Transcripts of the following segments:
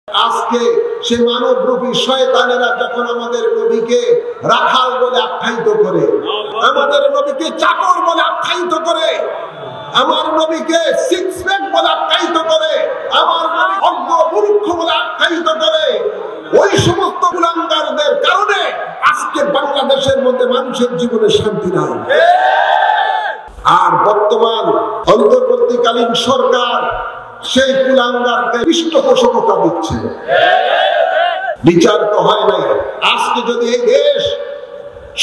আজকে সে মানবরূপী শয়তানেরা যখন আমাদের নবীকে রাখাল বলে আখ্যায়িত করে, আমাদের নবীকে চাকর বলে আখ্যায়িত করে, আমার নবীকে সিক্স প্যাক বলে আখ্যায়িত করে, আমার নবী অজ্ঞ মূর্খ বলে আখ্যায়িত করে, ওই সমস্ত কুলাঙ্গারদের কারণে আজকে বাংলাদেশের মধ্যে মানুষের জীবনে শান্তি নাই। আর বর্তমান অন্তর্বর্তীকালীন সরকার সেই কুলাঙ্গারকে পৃষ্ঠপোষকতা দিচ্ছে। বিচার তো হয় নাই। আজকে যদি এই দেশ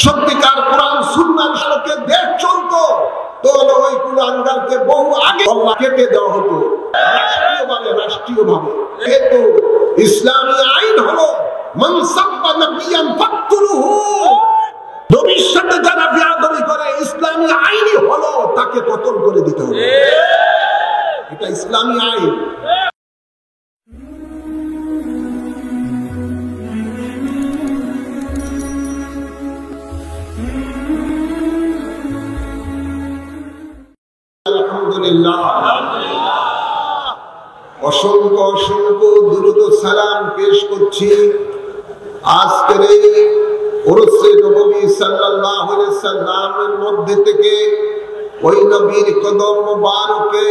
সত্যিকার কোরআন সুন্নাহর আলোকে দেশ চলতো, তাহলে ওই কুলাঙ্গারকে বহু আগে কেটে দেওয়া হতো রাষ্ট্রীয়ভাবে। কিন্তু ইসলামী আইন হলো মান সাব্বা নাবিয়ান ফাকতুলুহু, নবীর সাথে যারা বেয়াদবি করে ইসলামী আইনই হলো তাকে কতল করে দিতে হবে। এটা ইসলামী আইন। আলহামদুলিল্লাহ, অসংখ্য অসংখ্য দুরূদ ও সালাম পেশ করছি আজকের এই উরসে নববী সাল্লাল্লাহু আলাইহি সাল্লামের মধ্যে থেকে ওই নবীর কদম মুবারকে,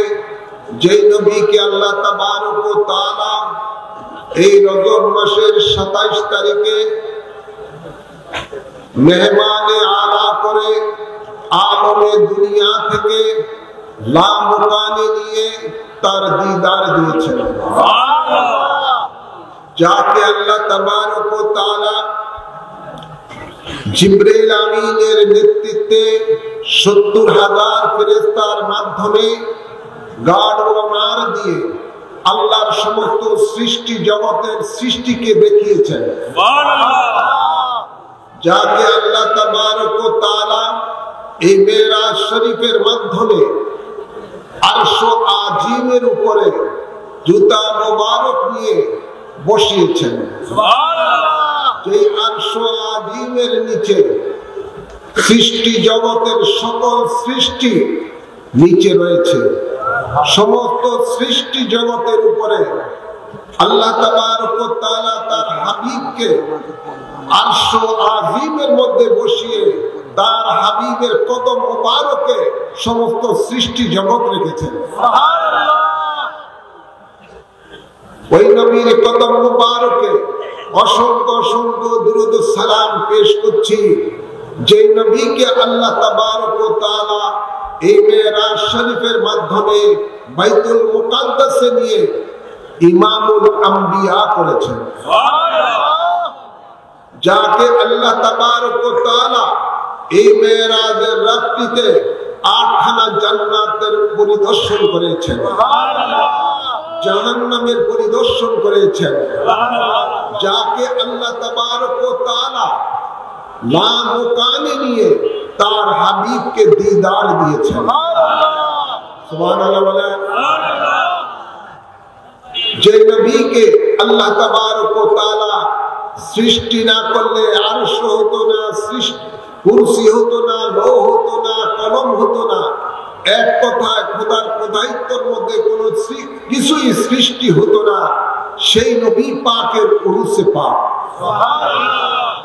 যে নবীকে আল্লাহ তাবারক ওয়া তাআলা এই রজব মাসের 27 তারিখে মেহমানে আলা করে আলমে দুনিয়া থেকে লামকানে নিয়ে তার দিদার দিয়েছেন। যাকে আল্লাহ তাবারক ওয়া তাআলা জিবরাইল আমিনের নেতৃত্বে 70,000 ফেরেশতার মাধ্যমে গাঢ় অনার দিয়ে আল্লাহর সমস্ত সৃষ্টি জগতের সৃষ্টিকে দেখিয়েছেন। যাকে আল্লাহ তাবারক ওয়া তাআলা এই মেরাজ শরীফের মাধ্যমে আরশ আজিমের উপরে জুতা মোবারক নিয়ে বসিয়েছেন। যে আরশ আজিমের নিচে সৃষ্টি জগতের সকল সৃষ্টি নিচে রয়েছে। সমস্ত সৃষ্টি জগতের উপরে আল্লাহ তাবারক ওয়া তাআলা তার হাবিবকে আরশ আজিমের মধ্যে বসিয়ে তার হাবিবের কদম মুবারকে সমস্ত সৃষ্টি জগৎ রেখেছেন। ওই নবীর কদম মুবারকে অসংখ্য অসংখ্য দুরূদ ও সালাম পেশ করছি, যে নবীকে আল্লাহ তাবারক ওয়া তাআলা এই মেরাজ শরীফের মাধ্যমে বাইতুল মুকাদ্দাসে নিয়ে ইমামুল আম্বিয়া করেছেন। যাকে আল্লাহ তাবারক ওয়া তাআলা এই মেরাজের রাত্রিতে 8খানা জান্নাতের পরিদর্শন করেছেন, জাহান্নামের পরিদর্শন করেছেন। যাকে আল্লাহ তাবারক ওয়া তাআলা লামকানে নিয়ে তার হাবিবকে দিদার দিয়েছেন। সুবহানাল্লাহ বলেন। যে নবীকে আল্লাহ তাবারক ওয়া তাআলা সৃষ্টি না করলে আরশ হতো না, কুরসি হতো না, লৌহ হতো না, কলম হতো না, এক কথায় খোদার খোদাইত্বের মধ্যে কোনো কিছুই সৃষ্টি হতো না। সেই নবী পাকের উরুসে পাক,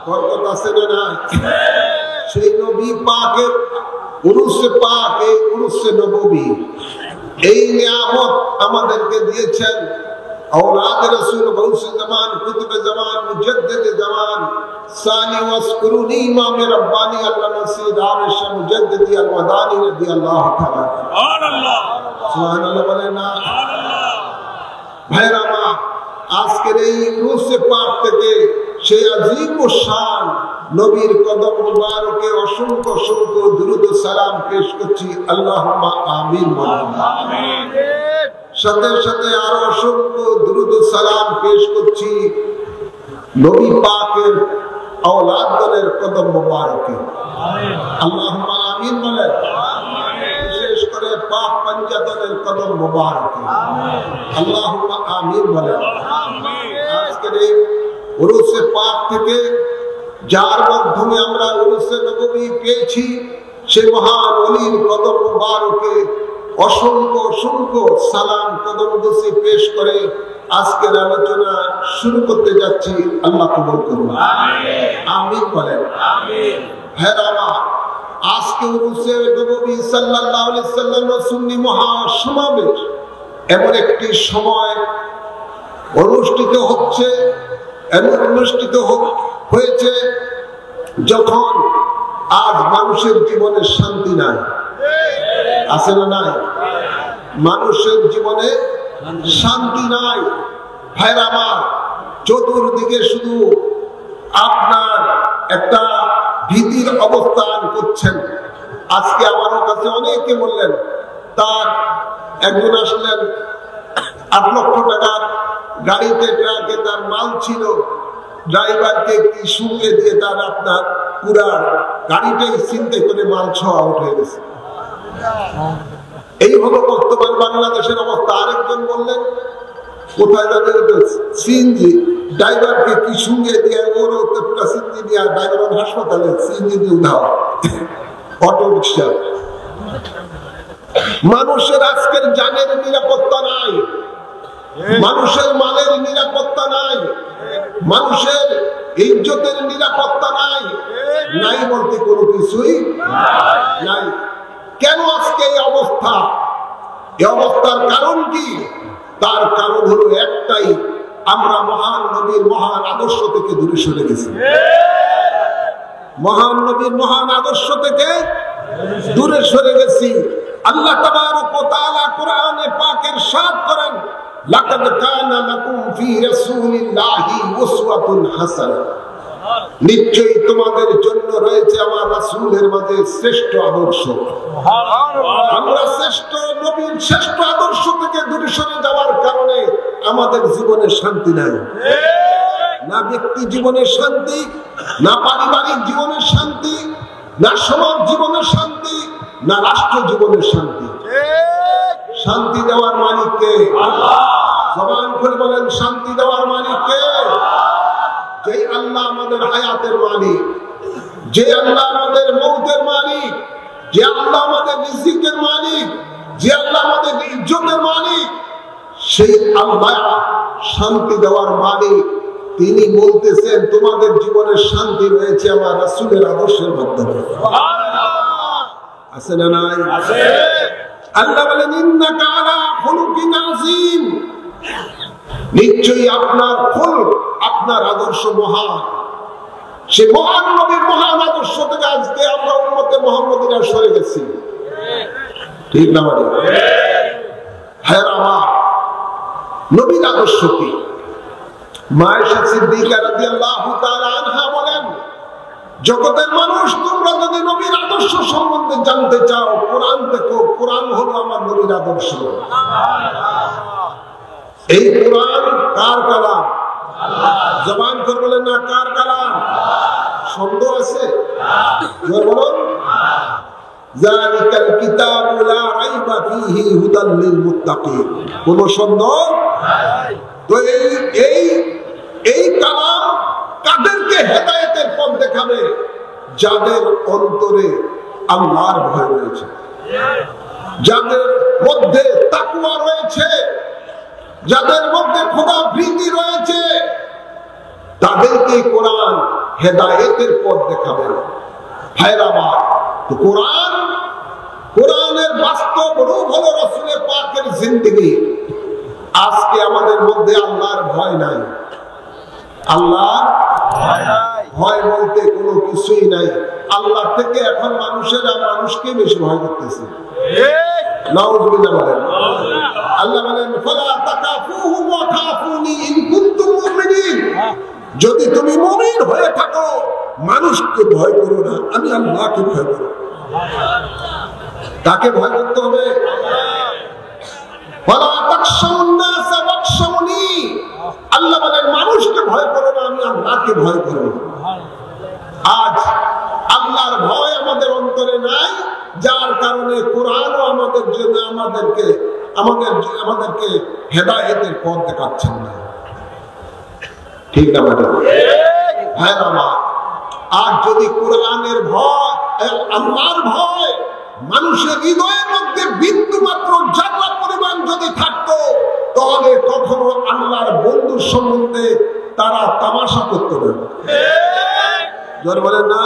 বরকত আছে না নাই? সেই নবী পাকের উরুসে পাক, এই উরুসে নববী, এই নিয়ামত আমাদেরকে দিয়েছেন औलाद रसूल गौसे जमान कुतुब जमान मुजद्दिद जमान सानी वस्कुरुनी इमाम रब्बानी अल्लाह नसीर आमिश मुजद्दिदी अलमदानी रदियल्लाहु ताला। सुभान अल्लाह, सुभान अल्लाह बोले ना। सुभान अल्लाह। भाईरा मा, আজকের এই উরুসে পাক থেকে সেই আযীম ও শান নবীর কদম মুবারকে অসংখ্য অসংখ্য দুরূদ ও সালাম পেশ করছি। আল্লাহুম্মা আমিন। আমিন। সাথে সাথে আরো অসংখ্য দুরূদ ও সালাম পেশ করছি নবী পাকের আওলাদদের কদম মুবারকে। আল্লাহুম্মা আমিন বলেন। বিশেষ করে পাক পঞ্জাতের কদম মুবারকে আল্লাহুম্মা আমিন বলেন। আজকের এই উরুসে পাক থেকে যার মাধ্যমে আমরা উরুসে নববী পেয়েছি, সে মহান ওলির কদম মুবারকে অসংখ্য অসংখ্য সালাম কদম বসে পেশ করে আজকের আলোচনা শুরু করতে যাচ্ছি, আল্লাহ কবুল করুন, আমিন বলেন। হ্যাঁ আমার আজকে উরুসে নবী সাল্লাল্লাহু আলাইহি সাল্লামের সুন্নি মহাসমাবেশ এমন একটি সময় অনুষ্ঠিত হচ্ছে, হয়েছে যখন আজ মানুষের জীবনে শান্তি নাই, আছে না নাই? মানুষের জীবনে শান্তি নাই। ভাইরা আমার, চতুর্দিকে শুধু আপনার একটা ভীতির অবস্থান করছেন। আজকে আমার কাছে অনেকে বললেন, তার একজন আসলেন 8 লক্ষ টাকার গাড়িতে ট্রাকে তার মাল ছিল, ড্রাইভারকে কি সঙ্গে দিয়ে তার আপনার পুরা গাড়িটাই চিন্তা করে মাল ছোঁয়া উঠে গেছে। এই হলো বর্তমান বাংলাদেশের অবস্থা। আরেকজন বললেন, কোথায় যাবে সিএনজি ড্রাইভারকে কি সঙ্গে দিয়ে ওর পুরা সিএনজি দিয়ে ড্রাইভার হাসপাতালে সিএনজি দিয়ে উধাও, অটো রিক্সা। মানুষের আজকের জানের নিরাপত্তা নাই, মানুষের মালের নিরাপত্তা নাই, মানুষের ইজ্জতের নিরাপত্তা নাই, নাই বলতে কোনো কিছুই নাই। কেন আজকে এই অবস্থা? এই অবস্থার কারণ কি? তার কারণ হলো একটাই, আমরা মহান নবীর মহান আদর্শ থেকে দূরে সরে গেছি। মহান নবীর মহান আদর্শ থেকে দূরে সরে গেছি। আল্লাহ তাবারক ওয়া তাআলা কোরআনে পাকের ইরশাদ করেন, লাকাদ কানা লাকুম ফি রাসূলিল্লাহি উসওয়াতুন হাসানাহ, নিশ্চয়ই তোমাদের জন্য রয়েছে আমার রাসূলের মাঝে শ্রেষ্ঠ আদর্শ। আমরা শ্রেষ্ঠ নবীর শ্রেষ্ঠ আদর্শ থেকে দূরে সরে যাওয়ার কারণে আমাদের জীবনে শান্তি নাই। না ব্যক্তি জীবনের শান্তি, না পারিবারিক জীবনের শান্তি, না সমাজ জীবনের শান্তি, না রাষ্ট্র জীবনের শান্তি। শান্তি দেওয়ার মালিক কে? জবান করে বলেন, শান্তি দেওয়ার মালিক কে? যে আল্লাহ আমাদের হায়াতের মালিক, যে আল্লাহ আমাদের মৌতের মালিক, যে আল্লাহ আমাদের রিজিকের মালিক, যে আল্লাহ আমাদের ইজ্জতের মালিক, সেই আল্লাহ শান্তি দেওয়ার মালিক। তিনি বলতেছেন, তোমাদের জীবনের শান্তি রয়েছে আমার রাসূলের আদর্শের মাধ্যমে। আছে না নাই? আছে। আল্লাহ বলেন, ইন্নাকা আলা খুলুকিন আযীম, নিশ্চয়ই আপনার খুলক, আপনার আদর্শ মহান। সে মহান নবীর মহান আদর্শ থেকে আজকে আমরা উম্মতে মুহাম্মদীরা সরে গেছি। ঠিক না মানে? হ্যাঁ আমার নবীর আদর্শ কি? মায়েশা সিদ্দিকা রাদিয়াল্লাহু তাআলা আনহা বলেন, জগতের মানুষ, তোমরা যদি নবীর আদর্শ সম্বন্ধে জানতে চাও, কোরআন দেখো। কোরআন হলো আমার নবীর আদর্শ। এই কোরআন কার কালাম? জবান করে বলেন না, কার কালাম? সন্দেহ আছে? বলুন, যালিকাল কিতাবু লা রাইবা ফীহি হুদাল লিল মুত্তাকিন। কোন সন্দেহ? তো এই কালাম কাদেরকে হেদায়েতের পথ দেখাবে? যাদের অন্তরে আল্লাহর ভয় রয়েছে, যাদের মধ্যে তাকওয়া রয়েছে, যাদের মধ্যে খোদা ভীতি রয়েছে, তাদেরকে কোরআন হেদায়েতের পথ দেখাবে। ভাইরা আমার, তো কোরআনের বাস্তব রূপ হলো রাসূলের পাকের জিন্দেগি। আজকে আমাদের মধ্যে আল্লাহর ভয় নাই। আল্লাহর ভয় বলতে কোনো কিছুই নাই। আল্লাহ থেকে এখন মানুষেরা মানুষকে বেশি ভয় করতেছে। নাউযুবিল্লাহ বলেন। আল্লাহ বলেন, ফালা তাকাফুহুম ওয়া খাফুনি ইন কুনতুম মুমিনিন। যদি তুমি মুমিন হয়ে থাকো, মানুষকে ভয় করো না, আমি আল্লাহকে ভয় করো। তাকে ভয় করতে হবে। ফালা তাখশাউন নাস ওয়াখশাউনি। আল্লাহ বলেন, মানুষকে ভয় করো না, আমি আল্লাহকে ভয় করো। আজ আল্লাহর ভয় আমাদের অন্তরে নাই, যার কারণে কোরআনও আমাদের জন্য আমাদেরকে হেদায়েতের পথ দেখাচ্ছেন না। ঠিক না ম্যাডাম? হ্যাঁ আমার, আর যদি কোরআনের ভয়, আল্লাহর ভয় মানুষের হৃদয়ের মধ্যে বিন্দু মাত্র জাররা পরিমাণ যদি থাকতো, তো বলে কখনো আল্লাহর বন্ধুর সম্বন্ধে তারা তামাশা করতে না। জোরে বলেন না?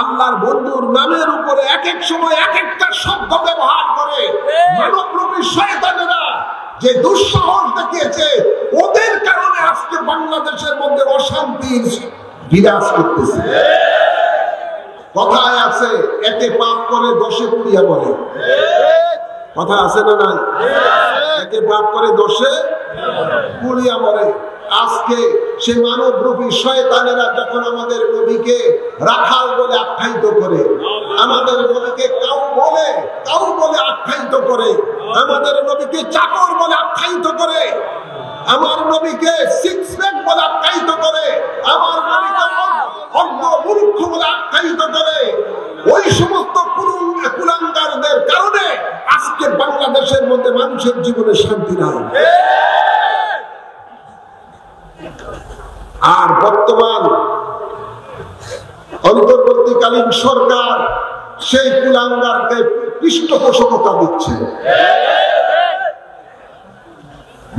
আল্লাহর বন্ধুর নামের উপরে এক এক সময় এক একটা শব্দ ব্যবহার করে মানবরূপী শয়তানেরা যে দুঃসাহস দেখিয়েছে, ওদের কারণে আজকে বাংলাদেশের মধ্যে অশান্তি বিরাজ করতেছে। কথায় আছে, একে পাপ করে দশে পুড়িয়া বলে। কথা আছে না নাই? একে পাপ করে দশে পুড়িয়া বলে। আজকে সে মানবরূপী শয়তানেরা যখন আমাদের নবীকে রাখাল বলে আখ্যায়িত করে, আমাদের নবীকে কাউ বলে আখ্যায়িত করে, আমাদের নবীকে চাকর বলে আখ্যায়িত করে, আমার নবীকে সিক্স প্যাক বলে আখ্যায়িত করে, আমার নবীকে অজ্ঞ মূর্খ বলে আখ্যায়িত করে, ওই সমস্ত কুলাঙ্গারদের কারণে আজকে বাংলাদেশের মধ্যে মানুষের জীবনে শান্তি নাই। আর বর্তমান অন্তর্বর্তীকালীন সরকার সেই কুলাঙ্গারকে পৃষ্ঠপোষকতা দিচ্ছে।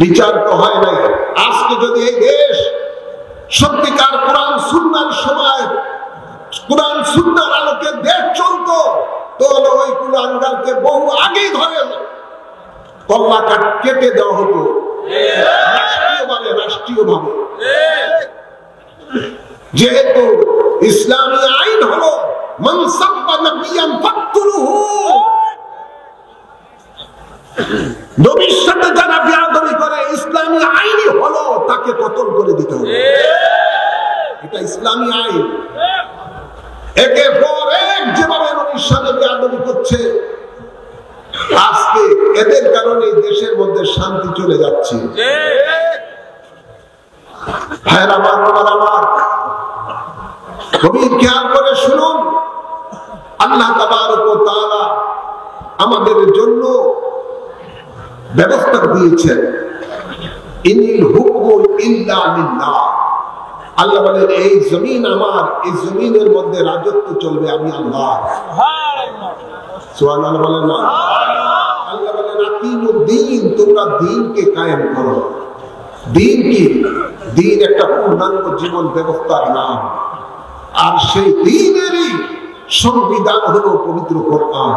বিচার তো হয় নাই। আজকে যদি এই দেশ সত্যিকার কোরআন সুন্নাহর সময় কোরআন সুন্নাহর আলোকে দেশ চলতো, তাহলে ওই কুলাঙ্গারকে বহু আগেই ধরে কল্লা কেটে দেওয়া হতো রাষ্ট্রীয়ভাবে। যেহেতু ইসলামী আইন হলো মান সাব্বা নবিয়ান ফাকতুলুহু, নবীর সাথে যারা বেয়াদবি করে ইসলামী আইনই হলো তাকে কতল করে দিতে হবে। এটা ইসলামী আইন। একের পর এক যেভাবে নবীর সাথে বেয়াদবি করছে, আজকে এদের কারণে দেশের মধ্যে শান্তি চলে যাচ্ছে। ভাইরা আমার গভীর খেয়াল করে শুনুন, আল্লাহ তাবারক ওয়া তাআলা আমাদের জন্য ব্যবস্থা দিয়েছেন, ইনিল হুকমু ইল্লা লিল্লাহ। আল্লাহ বলেন এই জমিন আমার, এই জমিনের মধ্যে রাজত্ব চলবে আমি আল্লাহ। সুবহানাল্লাহ বলেন না? আল্লাহ বলেন আকিমুদ্দিন, তোমরা দ্বীনকে কায়েম করো। দ্বীন কি? দ্বীন একটা পূর্ণাঙ্গ জীবন ব্যবস্থার নাম। আর সেই দ্বীনেরই সংবিধান হলো পবিত্র কোরআন।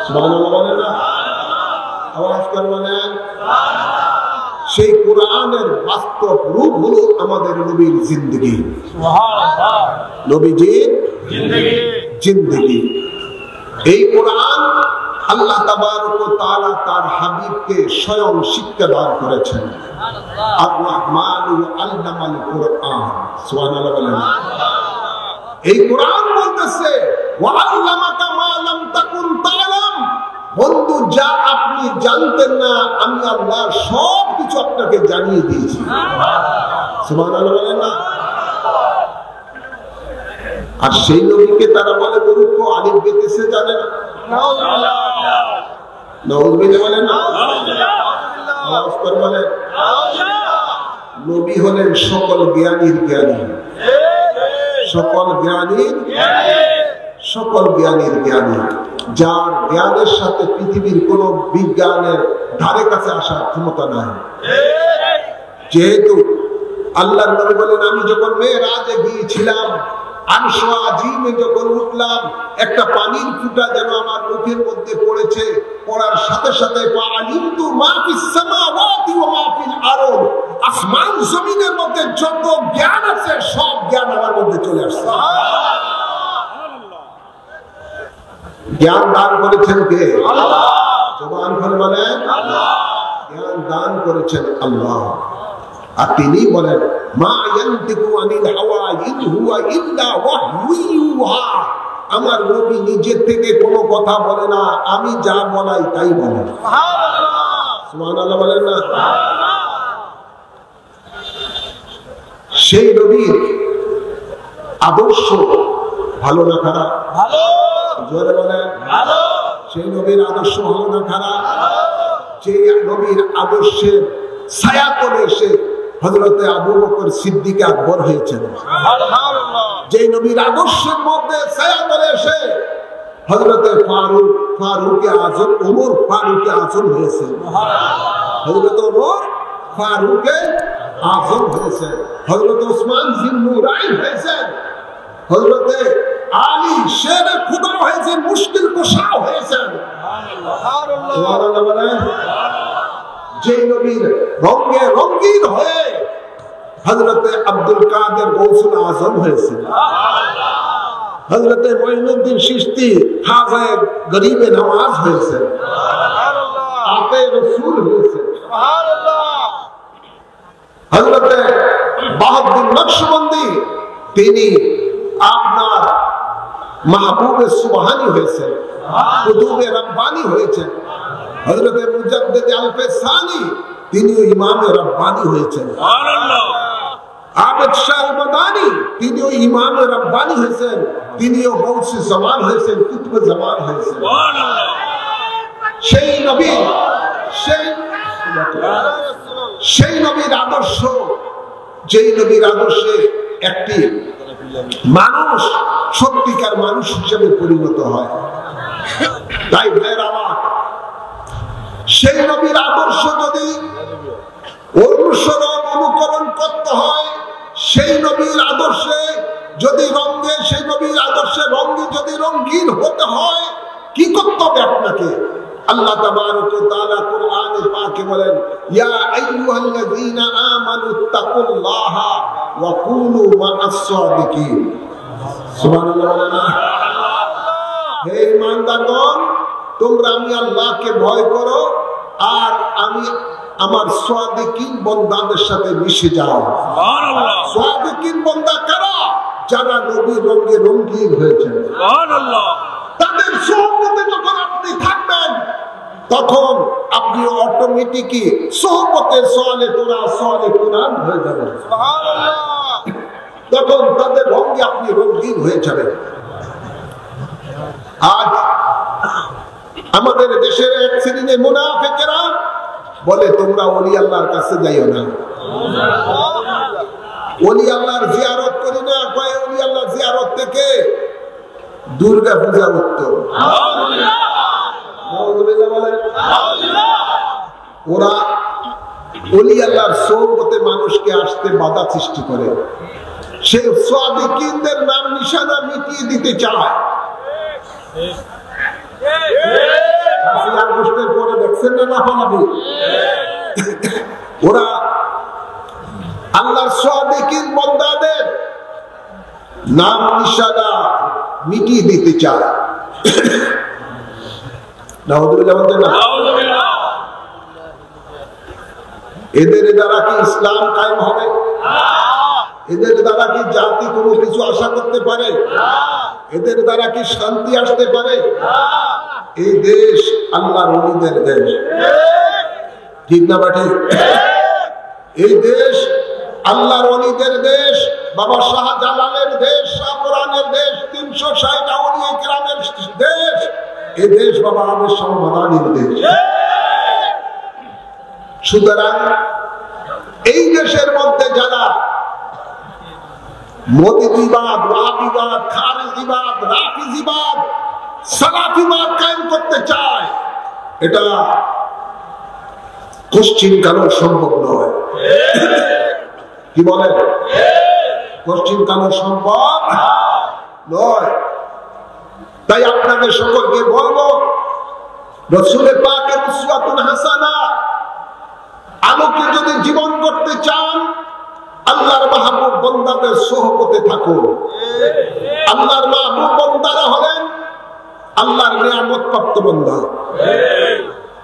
সুবহানাল্লাহ বলেন না? আওয়াজ করে বলেন। সেই কোরআনের বাস্তব রূপ হলো আমাদের নবীর জিন্দেগি। সুবহানাল্লাহ, নবীজির জিন্দেগি। এই কোরআন আল্লাহ তাবারক ওয়া তাআলা তার হাবিবকে স্বয়ং শিক্ষা দান করেছেন। আর রহমানু আল্লামাল কোরআন। সুবহানাল্লাহ বলেন। এই কোরআন বলতেছে ওয়া আল্লামাকা মা লাম তাকুন তা'লাম, বন্ধু যা আপনি জানতেন না আমি আল্লাহ সব কিছু আপনাকে জানিয়ে দিয়েছি। সুবহানাল্লাহ বলেন না? আর সেই নবীকে তারা বলে মূর্খ, আলিফ বেতেছে জানে না। নবী হলেন সকল জ্ঞানীর জ্ঞানী, সকল জ্ঞানীর জ্ঞানী, যার জ্ঞানের সাথে পৃথিবীর কোন বিজ্ঞানের ধারে কাছে আসার ক্ষমতা নাই। যেহেতু আল্লাহর নবী বলেন আমি যখন মেরাজে গিয়েছিলাম, আরশ আজিমে যখন উঠলাম, একটা পানির ফোঁটা যেন আমার মুখের মধ্যে পড়েছে, পড়ার সাথে সাথে ফাআলিমতু মা ফিস সামাওয়াতি ওয়া মা ফিল আরদ, আসমান জমিনের মধ্যে যত জ্ঞান আছে সব জ্ঞান আমার মধ্যে চলে আসছে। জ্ঞান দান করেছেন কে? আল্লাহ। জবান খুলে বলেন আল্লাহ। জ্ঞান দান করেছেন আল্লাহ। আর তিনি বলেন মা ইয়ানতিকু আনিল হাওয়া ইন হুয়া ইল্লা ওয়াহয়ু ইউহা, আমার নবী নিজে থেকে কোনো কথা বলে না, আমি যা বলাই তাই বলেন। সুবহানাল্লাহ, সুবহানাল্লাহ বলেন না? সেই নবীর আদর্শ ভালো না খারাপ? ভালো। জোরে বলেন ভালো। সেই নবীর আদর্শ ভালো না খারাপ? যে নবীর আদর্শের ছায়া তলে এসে হযরতে আবু বকর সিদ্দিক আকবর হয়েছেন। সুবহানাল্লাহ। যে নবীর আদর্শের মধ্যে ছায়া তলে এসে হযরতে ফারুক আজম ওমর ফারুক আজম হয়েছে, হযরত ওমর ফারুক আজম হয়েছে, হযরত ওসমান জিন্নুরাইন হয়েছেন, হযরতে আলী শেরে খুদা হয়েছে, মুশকিল কুশা হয়েছেন। সুবহানাল্লাহ বলেন। যে নবীর রঙে রঙিন হয়ে হযরতে আব্দুল কাদের গৌসুল আজম হয়েছে, হযরতে মঈনুদ্দিন চিশতি হাজায়ে গরিবে নওয়াজ হয়েছে, আপে রসুল হয়েছে, হযরতে বাহাউদ্দিন নকশবন্দি তিনি আপনার মাহবুবে সুবহানি হয়েছে, কুতুবে রব্বানি হয়েছে, হযরতে মুজাদ্দিদ আলফে সানি তিনিও ইমামে রব্বানি হয়েছেন, আবেদ শাহ মাদানি তিনিও ইমামে রব্বানি হয়েছেন, তিনিও গৌসে জামান হয়েছেন, কুতুবে জামান হয়েছেন। সেই নবীর আদর্শ, যেই নবীর আদর্শে একটি মানুষ সত্যিকার মানুষ হিসেবে পরিণত হয়। তাই ভাইয়ের আমার, সেই নবীর আদর্শ যদি অনুসরণ অনুকরণ করতে হয়, সেই নবীর আদর্শে যদি রঙে, সেই নবীর আদর্শে রঙে যদি রঙিন হতে হয়, কি করতে হবে আপনাকে? আল্লাহ তাবারক ওয়া তাআলা কোরআনে পাকে বলেন, ইয়া আইয়ুহাল্লাযীনা আমানুত্তাকুল্লাহা ওয়া কুনু মা'আস সাদিকিন। সুবহানাল্লাহ। হে ঈমানদারগণ, তোমরা আমি আল্লাহকে ভয় করো আর আমি আমার সাদিকিন বান্দাদের সাথে মিশে যাও। সুবহানাল্লাহ। সাদিকিন বান্দা কারা? যারা নবীর রঙে রঙিন হয়েছে। সুবহানাল্লাহ। তাদের সোহবতে যখন আপনি থাকবেন, তখন আপনি অটোমেটিকই সোহবতে সালে তোরা সালে কুরআন হয়ে যাবেন। সুবহানাল্লাহ। তখন তাদের রঙে আপনি রঙিন হয়ে যাবেন। আজ আমাদের দেশের এক শ্রেণীর মুনাফিকেরা বলে, তোমরা ওলি আল্লাহর কাছে যাইও না, ওলি আল্লাহর জিয়ারত করি না, কয় ওলি আল্লাহর জিয়ারত থেকে দুর্গা পূজা উত্তম। ওরা ওলি আল্লাহর সোহবতে মানুষকে আসতে বাধা সৃষ্টি করে, সেই সাদিকিনদের নাম নিশানা মিটিয়ে দিতে চায়। আগস্টের পরে দেখছেন না লাফালাফি, ওরা আল্লাহর সাদিকিন বান্দাদের নাম নিশানা মিটিয়ে দিতে চায়। এদের দ্বারা কি ইসলাম কায়েম হবে? এদের দ্বারা কি জাতি কোনো কিছু আশা করতে পারে? এদের দ্বারা কি শান্তি আসতে পারে? এই দেশ আল্লাহর ওলিদের দেশ, ঠিক না বাঠে? এই দেশ আল্লাহর ওলিদের দেশ, বাবা শাহজালালের দেশ, শাহপুরানের দেশ, 360 আউলিয়া কেরামের দেশ। এই দেশ বাবা আবেদ শাহ মাদানির দেশ। সুতরাং এই দেশের মধ্যে যারা মোদিবাদ, ওয়াহাবিবাদ, খারেজিবাদ, রাফিজিবাদ, সালাফিবাদ কায়েম করতে চায়, এটা কোশ্চিন কালো সম্ভব নয়। কি বলেন? কোশ্চিন কালো সম্ভব নয়। তাই আপনাদের সকলকে বলবো, রাসূলের পাকের উসওয়াতুন হাসানা আলোকে যদি জীবন করতে চান, আল্লাহর মাহবুব বান্দাদের সোহবতে থাকুন। আল্লাহর মাহবুব বান্দারা হলেন আল্লাহর নিয়ামত প্রাপ্ত বান্দা।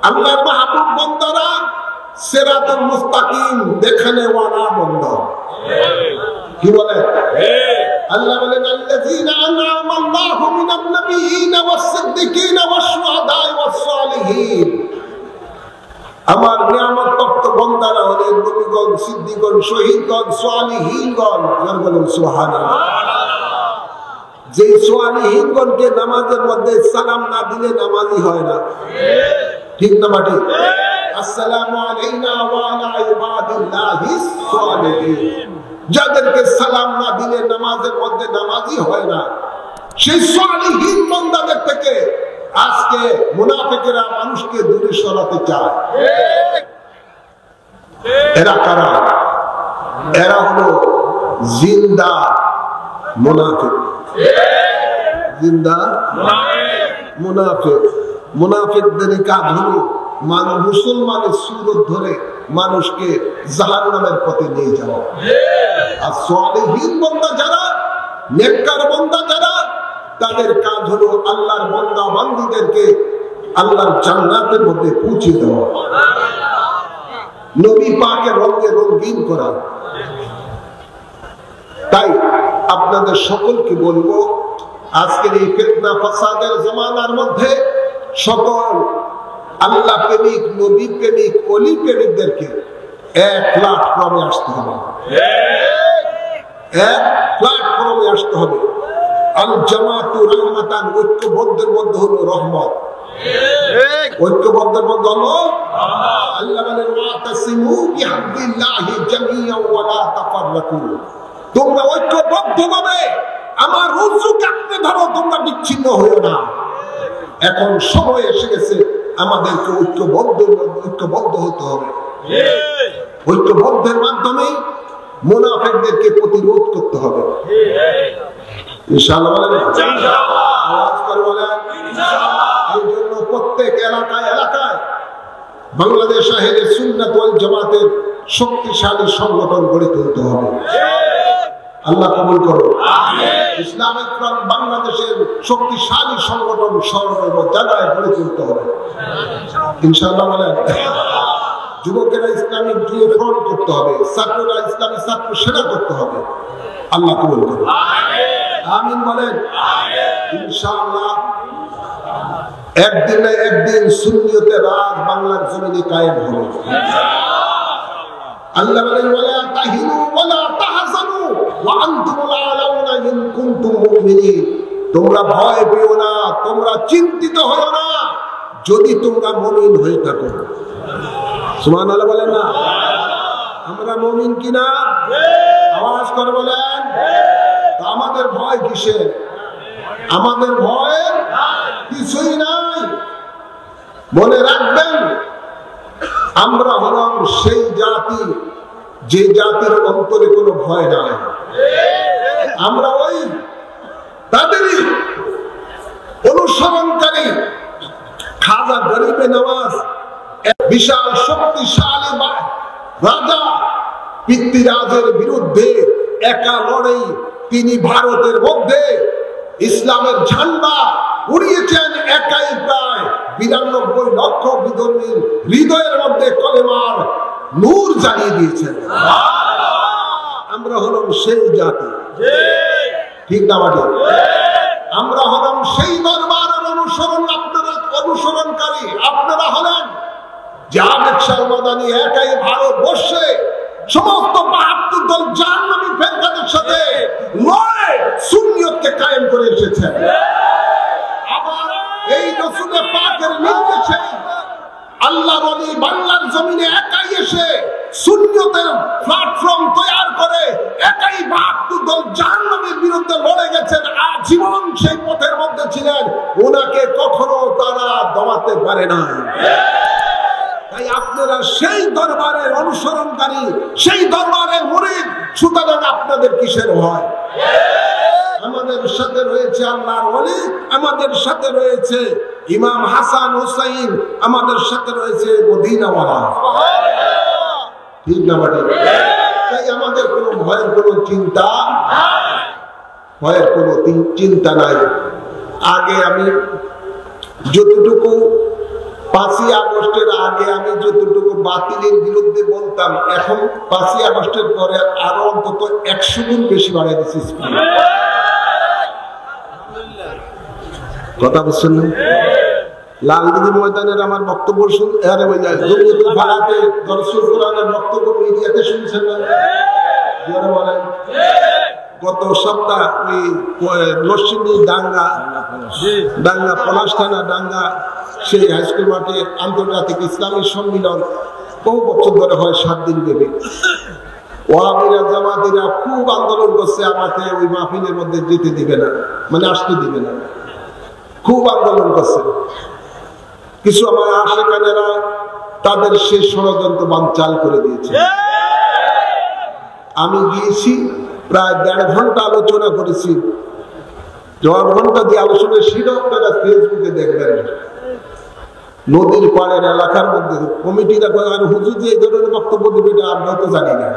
আল্লাহর মাহবুব বান্দারা সিরাতুল মুস্তাকিম দেখানে ওয়ালা বান্দা। কি বলে? আল্লাহ বলেন, আল্লাযীনা আন'আমা আল্লাহু মিনান নাবিয়্যিনা ওয়াস-সিদ্দিকিনা ওয়াশ-শুহাদা'i ওয়াস-সালিহিন। আমার নিয়ামত প্রাপ্ত বান্দারা হলেন নবীগণ, সিদ্দিকগণ, শহীদগণ, সালিহিনগণ। যারা বলেন সুবহানাল্লাহ। যে সালিহিনগণকে নামাজের মধ্যে সালাম না দিলে নামাজই হয় না, ঠিক না মাটি? আসসালামু আলাইনা ওয়া আলা ইবাদিল্লাহিস সালিহিন। যাদেরকে সালাম না দিলে নামাজের মধ্যে নামাজই হয় না, সেই সালিহীন বান্দাদের থেকে আজকে মুনাফিকেরা মানুষকে দূরে সরাতে চায়। এরা কারা? এরা হলো জিন্দা মুনাফিক। জিন্দা মুনাফিক। মুনাফিকদের কাজ হলো মুসলমানের সুরত ধরে মানুষকে জাহান্নামের পথে নিয়ে যাওয়া। আর সালিহীন বান্দা যারা, নেককার বান্দা যারা, তাদের কাজ হলো আল্লাহর বান্দা বান্দীদেরকে আল্লাহর জান্নাতের মধ্যে পৌঁছে দেওয়া, নবী পাকের রঙে রঙিন করা। তাই আপনাদের সকলকে বলবো, আজকের এই ফিতনা ফাসাদের জামানার মধ্যে সকল আল্লাহ প্রেমিক, নবী প্রেমিক, ওলি প্রেমিকদেরকে 1 প্ল্যাটফর্মে আসতে হবে। 1 প্ল্যাটফর্মে আসতে হবে। আল জামাতু রাহমাতান, ঐক্যবদ্ধের মধ্যে হলো রহমত। ঐক্যবদ্ধের মধ্যে হলো আল্লাহ বলেন ওয়াতাসিমু বিহাবলিল্লাহি জামিআন ওয়া লা তাফাররাকু। তোমরা ঐক্যবদ্ধভাবে আমার রুজুকে আঁকড়ে ধরো, তোমরা বিচ্ছিন্ন হইও না। এখন সময় এসে গেছে আমাদেরকে ঐক্যবদ্ধ হতে হবে। ঐক্যবদ্ধের মাধ্যমে মুনাফিকদেরকে প্রতিরোধ করতে হবে। ইনশাআল্লাহ বলেন, আওয়াজ করে বলেন ইনশাআল্লাহ। এই জন্য প্রত্যেক এলাকায় এলাকায় বাংলাদেশ আহলে সুন্নাত ওয়াল জামাতের শক্তিশালী সংগঠন গড়ে তুলতে হবে। আল্লাহ কবুল করুন। ইসলামিক ফ্রন্ট বাংলাদেশের শক্তিশালী সংগঠন সর্ব জায়গায় গড়ে তুলতে হবে। ইনশাআল্লাহ বলেন। যুবকেরা ইসলামিক যুব ফ্রন্ট করতে হবে, ছাত্ররা ইসলামী ছাত্র সেনা করতে হবে। আল্লাহ কবুল করুন। আমিন বলেন। ইনশাআল্লাহ একদিন না একদিন সুন্নিয়তের রাজ বাংলার জমিনে কায়েম হবে। আল্লাহ বলেন ওয়ালা তাহিনু ওয়ালা তাহজানু ওয়া আনতুমুল আলাউনা ইন কুনতুম মুমিনিন। তোমরা ভয় পেও না, তোমরা চিন্তিত হও না যদি তোমরা মুমিন হয়ে থাকো। সুবহানাল্লাহ বলেন না? আমরা মুমিন কিনা? আওয়াজ করে বলেন। তো আমাদের ভয় কিসের? আমাদের ভয় কিছুই নাই। মনে রাখবেন, আমরা হলাম সেই জাতি যে জাতির অন্তরে কোনো ভয় নাই। আমরা ওই তাদেরই অনুসরণকারী। খাজা গরিবে নওয়াজ বিশাল শক্তিশালী রাজা পৃথ্বীরাজের বিরুদ্ধে একা লড়াই তিনি ভারতের মধ্যে ইসলামের ঝান্ডা উড়িয়েছেন একাই। প্রায় 92 লক্ষ বিধর্মীর হৃদয়ের মধ্যে কলেমার নূর জ্বালিয়ে দিয়েছেন। আমরা হলাম সেই জাতি, ঠিক না বাকি? আমরা হলাম সেই দরবারের অনুসরণকারী। আপনারা হলেন জাহেদ শাহমাদানি একাই ভারতবর্ষে সমস্ত 72 দল জাহান্নামী ফেরকাদের সাথে লড়ে সুন্নিয়তকে কায়েম করে এসেছেন। আবার এই রাসূলের পাকের নির্দেশে আল্লাহর ওলি বাংলার জমিনে একাই এসে সুন্নিয়তের প্ল্যাটফর্ম তৈরি করে একাই 72 দল জাহান্নামের বিরুদ্ধে লড়ে গেছেন। আজীবন সেই পথের মধ্যে ছিলেন, ওনাকে কখনো তারা দমাতে পারে না। তাই আপনারা সেই দরবারের অনুসরণকারী, সেই দরবারের মুরিদ, সুতরাং আপনাদের কিসের ভয়? আমাদের সাথে রয়েছে আল্লাহর ওলি, আমাদের সাথে রয়েছে ইমাম হাসান হুসাইন, আমাদের সাথে রয়েছে মদিনাওয়ালা। ঠিক না বাড়ি? তাই আমাদের কোনো ভয়ের কোনো চিন্তা নাই। আগে আমি যতটুকু 5ই আগস্টের আগে আমি যতটুকু বাতিলের বিরুদ্ধে বলতাম, এখন 5ই আগস্টের পরে আরো অন্তত 100 গুণ বেশি বাড়িয়ে দিচ্ছি। কথা বুঝছেন না? লালদিঘি ময়দানের আমার বক্তব্য বক্তব্য মিডিয়াতে শুনছেন না? বলেন গত সপ্তাহ ওই নরসিংদী ডাঙ্গা পলাশ থানা ডাঙ্গা সেই হাইস্কুল মাঠে আন্তর্জাতিক ইসলামী সম্মিলন বহু বছর ধরে হয়, 7 দিন ব্যাপী। ওয়াহাবিরা জামাতিরা খুব আন্দোলন করছে, আমাকে ওই মাহফিলের মধ্যে যেতে দিবে না, মানে আসতে দিবে না, খুব আন্দোলন করছে। কিছু আমার আশেকানেরা তাদের শেষ ষড়যন্ত্র বানচাল করে দিয়েছে। আমি গিয়েছি, প্রায় 1.5 ঘন্টা আলোচনা করেছি। 1.5 ঘন্টা দিয়ে আলোচনা ছিল, আপনারা ফেসবুকে দেখবেন। নদীর পাড়ের এলাকার মধ্যে কমিটিরা আর হুজুর যে এই ধরনের বক্তব্য দিবে এটা আমরা তো জানি না।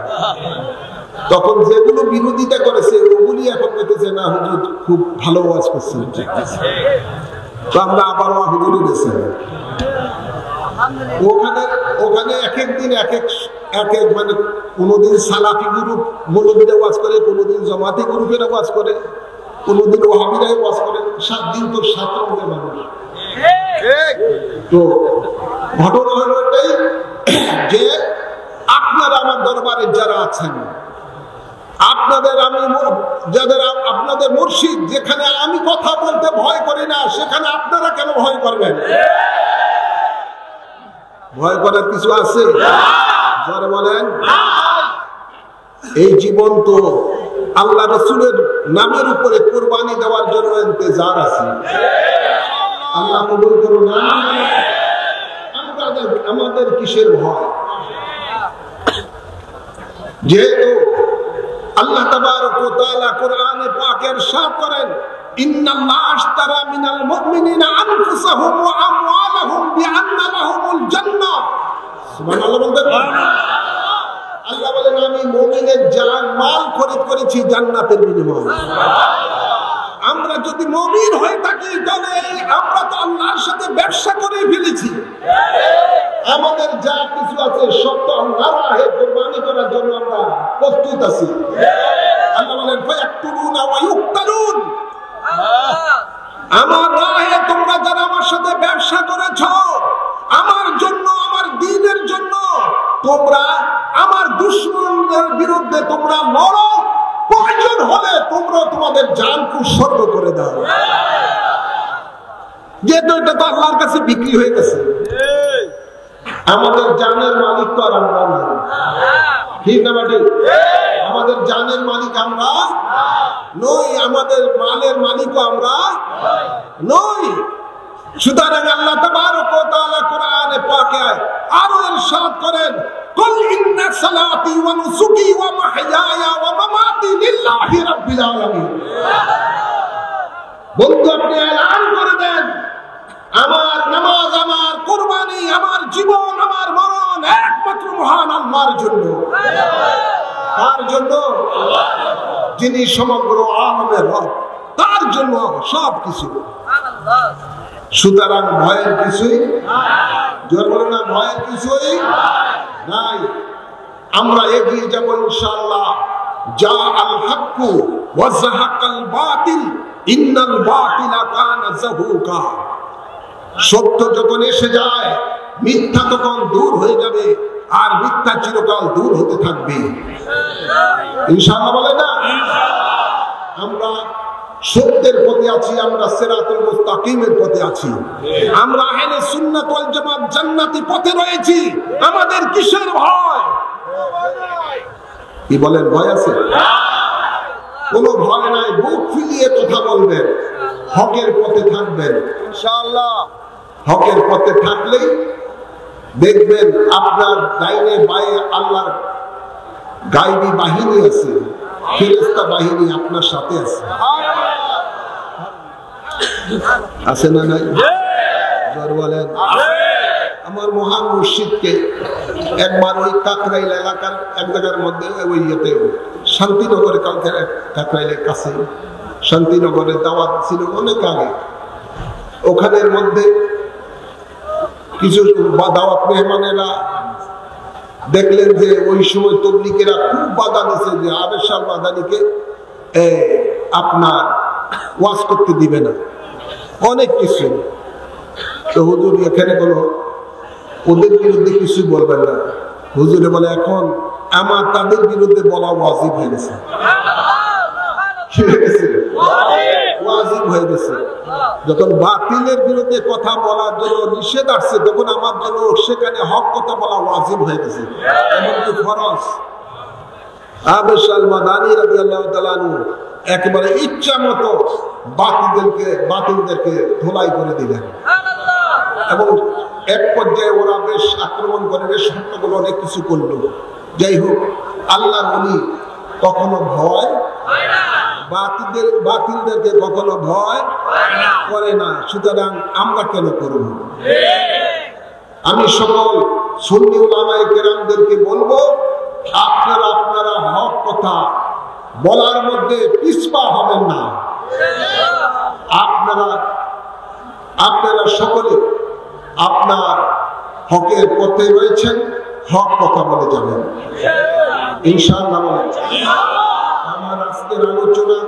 তখন যেগুলো বিরোধিতা করেছে ওগুলি এখন দেখেছে না হুজুর খুব ভালো ওয়াজ করছেন, তো আমরা আবার হুজুরই গেছি। ওখানে এক এক দিন এক এক মানে কোনোদিন সালাফি গ্রুপ মৌলবীরা ওয়াজ করে, কোনোদিন জামাতি গ্রুপেরা ওয়াজ করে, কোনোদিন ওয়াহাবিরাই ওয়াজ করে। 7 দিন তো 7 রকমের মানুষ। তো ঘটনা হলো এটাই যে আপনারা আমার দরবারে যারা আছেন, আপনাদের আমি যাদের আপনাদের মুর্শিদ, যেখানে আমি কথা বলতে ভয় করি না সেখানে আপনারা কেন ভয় করবেন? ভয় করার কিছু আছে? যারা বলেন এই জীবন তো আল্লাহ রাসূলের নামের উপরে কুরবানি দেওয়ার জন্য ইন্তজার আছে। আল্লাহ কবুল করুন। আমাদের কিসের ভয়? যেহেতু আল্লাহ তাবারক ওয়া তাআলা কোরআনে পাকে ইরশাদ করেন, ইন্নাল্লাহ আশতারা মিনাল মুমিনিনা আনফুসাহুম ওয়া আমওয়ালাহুম বিআন্না লাহুমুল জান্নাহ। সুবহানাল্লাহ বলতে আল্লাহ বলেন আমি মুমিনের জান মাল খরিদ করেছি জান্নাতের বিনিময়ে। আমরা যদি মুমিন হয়ে থাকি তাহলে আমরা তো আল্লাহর সাথে ব্যবসা করে ফেলেছি। আমাদের যা কিছু আছে সব তো আল্লাহর রাহে কুরবানি করার জন্য আমরা প্রস্তুত আছি। আল্লাহ বলেন ফায়াকতুলুনা ওয়া ইউক্তালুন। আমার রাহে তোমরা যারা আমার সাথে ব্যবসা করেছো, আমার জন্য, আমার দ্বীনের জন্য, তোমরা আমার দুশমনদের বিরুদ্ধে তোমরা লড়ো, প্রয়োজন হলে তোমরা তোমাদের জানকে উৎসর্গ করে দাও। যেহেতু এটা তো আল্লাহর কাছে বিক্রি হয়ে গেছে। আমাদের জানের মালিক তো আর আমরা না, ঠিক না বাটি? আমাদের জানের মালিক আমরা নই, আমাদের মালের মালিকও আমরা নই। সুতরাং আল্লাহ তাবারক ওয়া তাআলা কোরআনে পাকে আরো ইরশাদ করেন, কুল ইন্না সালাতি ওয়া নুসুকি ওয়া মাহইয়ায়া ওয়া মামাতি লিল্লাহি রাব্বিল আলামিন। বন্ধু আপনি এলান করে দেন, আমার নামাজ, আমার কুরবানি, আমার জীবন, আমার মরণ একমাত্র মহান আল্লাহর জন্য। তার জন্য যিনি সমগ্র আলমের রব, তার জন্য সবকিছু। সুতরাং ভয়ের কিছুই, জোর বলে না, ভয়ের কিছুই নাই। আমরা এগিয়ে যাব ইনশাআল্লাহ। যা আল হাক্কু ওয়া যাহাকাল বাতিল ইন্নাল বাতিলা কানা যাহুকা। সত্য যখন এসে যায় মিথ্যা তখন দূর হয়ে যাবে, আর মিথ্যা চিরকাল দূর হতে থাকবে ইনশাআল্লাহ। বলে না আমরা সত্যের পথে আছি, আমরা সিরাতুল মুস্তাকিমের পথে আছি, আমরা আহলে সুন্নাত ওয়াল জামাত জান্নাতি পথে রয়েছি। আমাদের কিসের ভয়? কি বলেন, ভয় আছে? কোনো ভয় নাই। বুক ফুলিয়ে কথা বলবেন, হকের পথে থাকবেন ইনশাআল্লাহ। হকের পথে থাকলেই দেখবেন আপনার ডাইনে বায়ে আল্লাহর গায়বী বাহিনী আছে, ফেরেশতা বাহিনী আপনার সাথে আছে। আছে না নাই? জোর বলেন। আমার মহান মুর্শিদকে একবার ওই কাকরাইল এলাকার এক জায়গার মধ্যে ওই ইয়েতে শান্তিনগরে, কাকরাইলের কাছে শান্তিনগরে দাওয়াত ছিল অনেক আগে। ওখানের মধ্যে কিছু দাওয়াত মেহমানেরা দেখলেন যে ওই সময় তবলিগেরা খুব বাধা দিচ্ছে যে আবেশাল মাদানিকে আপনার ওয়াজ করতে দিবে না, অনেক কিছু। তো হুজুর এখানে বলো ওদের বিরুদ্ধে কিছু বলবেন না। হুজুরে বলে এখন আমার তাদের বিরুদ্ধে বলা ওয়াজিব হয়ে গেছে, ওয়াজিব হয়ে গেছে। যখন বাতিলের বিরুদ্ধে কথা বলার জন্য নিষেধ আসছে, তখন আমার জন্য সেখানে হক কথা বলা ওয়াজিব হয়ে গেছে, এমনকি ফরজ। আবেশ আল মাদানী রাদিয়াল্লাহু তাআলা আনহু একেবারে ইচ্ছা মতো বাতিলদেরকে ধোলাই করে দিলেন এবং এক পর্যায়ে ওরা বেশ আক্রমণ করে বেশ হট্টগোল অনেক কিছু করলো। যাই হোক, আল্লাহর ওলি কখনো ভয় বাতিলদেরকে কখনো ভয় করে না, সুতরাং আমরা কেন করব? আমি সকল সুন্নি উলামায়ে কেরামদেরকে বলবো, আপনারা হক কথা বলার মধ্যে পিছপা হবেন না। আপনারা সকলে আপনার হকের পথে রয়েছেন, হক কথা বলে যাবেন ইনশাআল্লাহ। আমার আজকের আলোচনা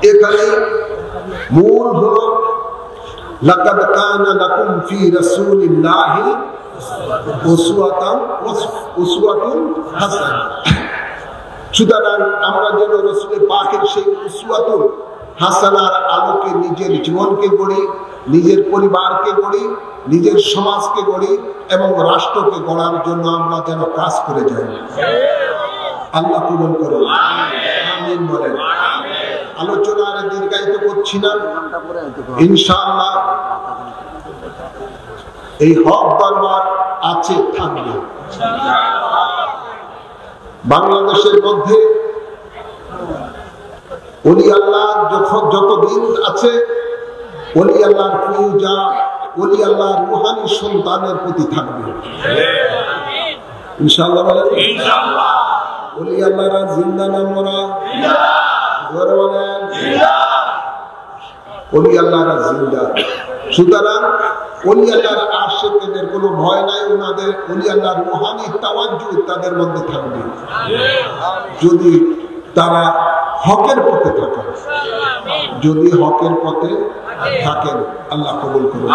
এখানে মূল হলো লাকাদ কানা লাকুম ফি রাসূলিল্লাহি উসওয়াতুন হাসানাহ। সুতরাং আমরা যেন রাসূলের পাকের সেই উসওয়াতুন হাসানার আলোকে নিজের জীবনকে গড়ি, নিজের পরিবারকে গড়ি, নিজের সমাজকে গড়ি এবং রাষ্ট্রকে গড়ার জন্য আমরা যেন কাজ করে যাই। আল্লাহ কবুল করুন, আমিন বলেন। আলোচনা আর দীর্ঘায়িত করছি না, ইনশাআল্লাহ এই হক দরবার আছে, থাকবে। বাংলাদেশের মধ্যে ওলি আল্লাহ যতদিন আছে, ওলি আল্লাহর পূজা ওলি আল্লাহর রুহানি সন্তানের প্রতি থাকবে ইনশাআল্লাহ বলেন। ওলি আল্লাহরা জিন্দা না মরা? জোরে বলেন। ওলি আল্লাহরা জিন্দা। সুতরাং ওলি আল্লাহর আশিকদের কোনো ভয় নাই, ওনাদের ওলি আল্লাহর রুহানি তাওয়াজ্জুহ তাদের মধ্যে থাকবে যদি তারা হকের পথে থাকেন। যদি হকের পথে থাকেন, আল্লাহ কবুল করুন।